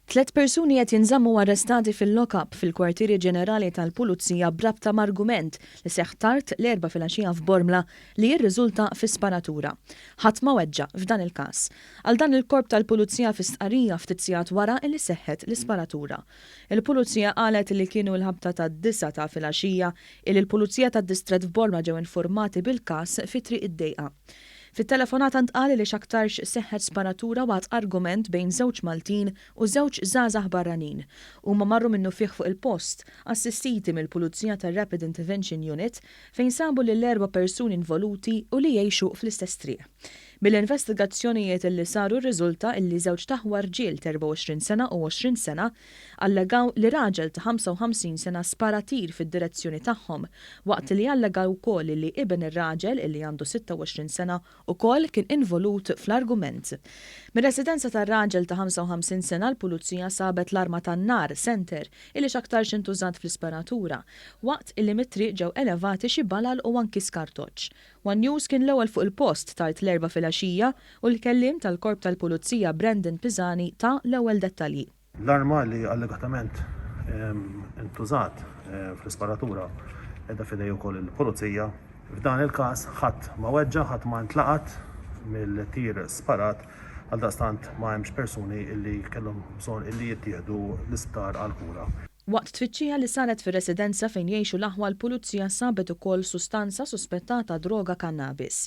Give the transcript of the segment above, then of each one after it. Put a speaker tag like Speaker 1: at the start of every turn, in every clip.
Speaker 1: 3 persuni qed jinżammu arrestati fil-lock-up fil-Kwartieri Ġenerali tal-Pulizija brabta margument li seħħ tard l-4 filgħaxija f'Bormla li jirriżulta fi sparatura. Ħadd ma weġġa' f'dan il-każ. Għal dan il-korp tal-Pulizija fi stqarrija ftit sigħat wara li seħħet l-isparatura. Il-Pulizija qalet li kienu l-ħabta tad-9 ta' filgħaxija li l-Pulizija tad-Distrett f'Bormla ġew informati bil-każ fi triq id-dejqa. Fit-telefonata ntqal li x'aktarx seħħet sparatura waqt argument bejn żewġ Maltin u żewġ żgħażagħ barranin. Huma marru minnu fih fuq il-post, assistiti mill-Pulizija tar-Rapid Intervention Unit fejn sabu lill-4 persuni involuti u li jgħixu fl-istess triq. Mill-investigazzjonijiet li saru rriżulta li żewġ taħwar ġiel 24 sena u 20 sena allegaw li raġel ta' 55 sena spara tir fid-direzzjoni tagħhom waqt li allegaw ukoll li ibn ir-raġel li għandu 26 sena ukoll kien involut fl-argument. Mir-residenza tar-raġel ta' 55 sena l-Pulizija sabet l-arma tan-nar Center illi x'aktarx intużat fl-isparatura waqt illi mit-triq ġew elevati xi balal u anki skartoġġ. One News kien l-ewwel fuq il-post tard l-4 filgħaxija u l-kelliem tal-Korp tal-Pulizija Brendan Pisani ta' l-ewwel dettalji.
Speaker 2: L-arma li allegatament intużat fl-isparatura edha fidej ukoll il-Pulizija. F'dan il-każ ħadd ma weġġa' ħadd ma ntlaqat mill-tir sparat għaldaqstant ma hemmx persuni illi kellhom bżonn illi jittieħdu l-isptar għal kura.
Speaker 1: Waqt tfittxija li saret fir-residenza fejn jgħixu l-aħwa l-Pulizija sabet ukoll sustanza suspettata droga cannabis.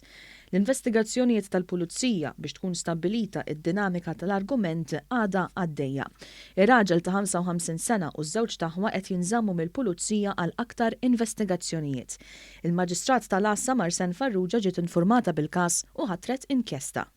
Speaker 1: L-investigazzjonijiet tal-Pulizija biex tkun stabbilita id-dinamika tal-argument għadha għaddejja. Ir-raġel ta' 55 sena u ż-żewġ taħwa qed jinżammu mill-Pulizija għal aktar investigazzjonijiet. Il-Maġistrat tal-Assa Marsen Farrugia ġiet infurmata bil-każ u ħatret inkjesta.